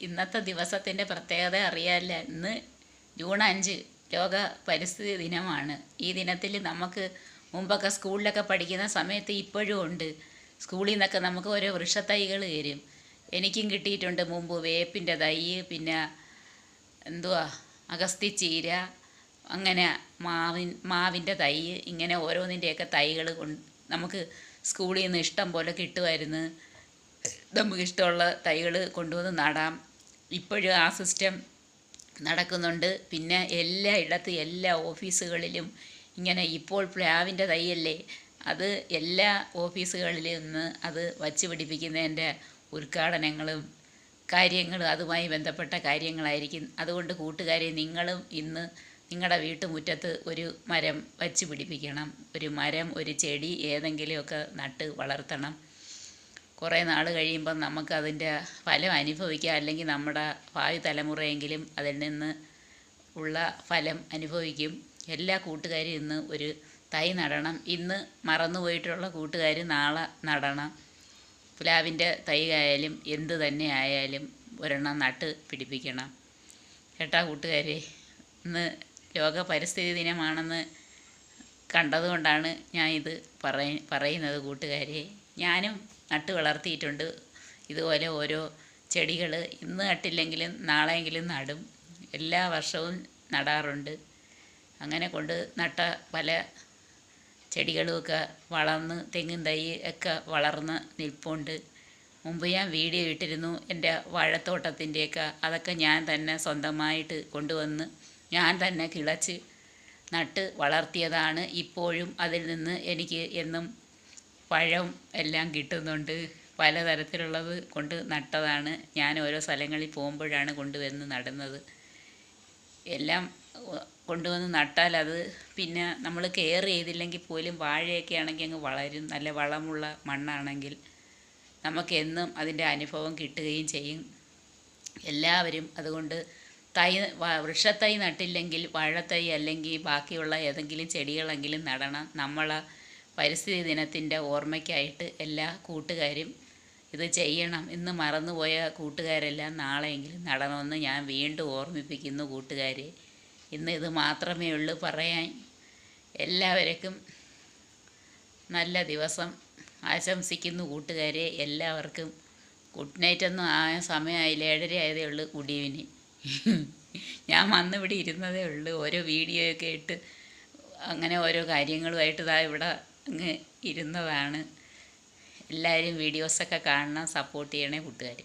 ഇന്നത്തെ ദിവസത്തിൻ്റെ പ്രത്യേകത അറിയാമല്ല. ഇന്ന് ജൂൺ 5 ലോക പരിസ്ഥിതി ദിനമാണ്. ഈ ദിനത്തിൽ നമുക്ക് മുമ്പൊക്കെ സ്കൂളിലൊക്കെ പഠിക്കുന്ന സമയത്ത് ഇപ്പോഴും ഉണ്ട്. സ്കൂളിൽ നിന്നൊക്കെ നമുക്ക് ഓരോ വൃക്ഷത്തൈകൾ തരും. എനിക്കും കിട്ടിയിട്ടുണ്ട് മുമ്പ് വേപ്പിൻ്റെ തൈ, പിന്നെ എന്തുവാ അഗസ്ത്യച്ചീര, അങ്ങനെ മാവിൻ്റെ തൈ, ഇങ്ങനെ ഓരോന്നിൻ്റെയൊക്കെ തൈകൾ നമുക്ക് സ്കൂളിൽ നിന്ന് ഇഷ്ടം പോലെ കിട്ടുമായിരുന്നു. നമുക്കിഷ്ടമുള്ള തൈകൾ കൊണ്ടുവന്ന് നടാം. ഇപ്പോഴും ആ സിസ്റ്റം നടക്കുന്നുണ്ട്. പിന്നെ എല്ലായിടത്തും എല്ലാ ഓഫീസുകളിലും ഇങ്ങനെ ഇപ്പോൾ പ്ലാവിൻ്റെ തൈയല്ലേ, അത് എല്ലാ ഓഫീസുകളിലും ഇന്ന് അത് വച്ച് പിടിപ്പിക്കുന്നതിൻ്റെ ഉദ്ഘാടനങ്ങളും കാര്യങ്ങളും അതുമായി ബന്ധപ്പെട്ട കാര്യങ്ങളായിരിക്കും. അതുകൊണ്ട് കൂട്ടുകാരെ, നിങ്ങളും ഇന്ന് നിങ്ങളുടെ വീട്ടുമുറ്റത്ത് ഒരു മരം വച്ച് പിടിപ്പിക്കണം. ഒരു മരം, ഒരു ചെടി ഏതെങ്കിലുമൊക്കെ നട്ട് വളർത്തണം. കുറേ നാൾ കഴിയുമ്പം നമുക്കതിൻ്റെ ഫലം അനുഭവിക്കാം. അല്ലെങ്കിൽ നമ്മുടെ ഭാവി തലമുറയെങ്കിലും അതിൽ നിന്ന് ഉള്ള ഫലം അനുഭവിക്കും. എല്ലാ കൂട്ടുകാരും ഇന്ന് ഒരു തൈ നടണം. ഇന്ന് മറന്നുപോയിട്ടുള്ള കൂട്ടുകാർ നാളെ നടണം. പ്ലാവിൻ്റെ തൈ ആയാലും എന്ത് തന്നെ ആയാലും ഒരെണ്ണം നട്ട് പിടിപ്പിക്കണം കേട്ടാ കൂട്ടുകാരെ. ഇന്ന് ലോക പരിസ്ഥിതി ദിനമാണെന്ന് കണ്ടതുകൊണ്ടാണ് ഞാൻ ഇത് പറയുന്നത് കൂട്ടുകാരെ. ഞാനും നട്ട് വളർത്തിയിട്ടുണ്ട് ഇതുപോലെ ഓരോ ചെടികൾ. ഇന്ന് നട്ടില്ലെങ്കിലും നാളെയെങ്കിലും നടും. എല്ലാ വർഷവും നടാറുണ്ട്. അങ്ങനെ കൊണ്ട് നട്ട പല ചെടികളുമൊക്കെ വളർന്ന്, തെങ്ങിൻ തൈ ഒക്കെ വളർന്ന് നിൽപ്പുണ്ട്. മുമ്പ് ഞാൻ വീഡിയോ ഇട്ടിരുന്നു എൻ്റെ വാഴത്തോട്ടത്തിൻ്റെയൊക്കെ. അതൊക്കെ ഞാൻ തന്നെ സ്വന്തമായിട്ട് കൊണ്ടുവന്ന് ഞാൻ തന്നെ കിളച്ച് നട്ട് വളർത്തിയതാണ്. ഇപ്പോഴും അതിൽ നിന്ന് എനിക്ക് എന്നും പഴം എല്ലാം കിട്ടുന്നുണ്ട്. പലതരത്തിലുള്ളത് കൊണ്ട് നട്ടതാണ്. ഞാൻ ഓരോ സ്ഥലങ്ങളിൽ പോകുമ്പോഴാണ് കൊണ്ടുവന്ന് നടുന്നത്. എല്ലാം കൊണ്ടുവന്ന് നട്ടാൽ അത് പിന്നെ നമ്മൾ കെയർ ചെയ്തില്ലെങ്കിൽ പോലും വാഴയൊക്കെ ആണെങ്കിൽ അങ്ങ് വളരും. നല്ല വളമുള്ള മണ്ണാണെങ്കിൽ നമുക്കെന്നും അതിൻ്റെ അനുഭവം കിട്ടുകയും ചെയ്യും. എല്ലാവരും അതുകൊണ്ട് വൃക്ഷത്തൈ നട്ടില്ലെങ്കിൽ വാഴത്തൈ അല്ലെങ്കിൽ ബാക്കിയുള്ള ഏതെങ്കിലും ചെടികളെങ്കിലും നടണം. നമ്മളെ പരിസ്ഥിതി ദിനത്തിൻ്റെ ഓർമ്മയ്ക്കായിട്ട് എല്ലാ കൂട്ടുകാരും ഇത് ചെയ്യണം. ഇന്ന് മറന്നുപോയ കൂട്ടുകാരെല്ലാം നാളെയെങ്കിലും നടണമെന്ന് ഞാൻ വീണ്ടും ഓർമ്മിപ്പിക്കുന്നു കൂട്ടുകാരെ. ഇന്ന് ഇത് മാത്രമേ ഉള്ളൂ പറയാൻ. എല്ലാവർക്കും നല്ല ദിവസം ആശംസിക്കുന്നു കൂട്ടുകാരെ. എല്ലാവർക്കും ഗുഡ് നൈറ്റൊന്നും ആയ സമയമായില്ല. 7:30 ആയതേ ഉള്ളൂ ഗുഡ് ഈവനിങ്. ഞാൻ വന്നിവിടെ ഇരുന്നതേ ഉള്ളൂ. ഓരോ വീഡിയോയൊക്കെ ഇട്ട് അങ്ങനെ ഓരോ കാര്യങ്ങളുമായിട്ട് ഇതാ ഇവിടെ അങ്ങ് ഇരുന്നതാണ്. എല്ലാവരും വീഡിയോസൊക്കെ കാണണം, സപ്പോർട്ട് ചെയ്യണേ കൂട്ടുകാർ.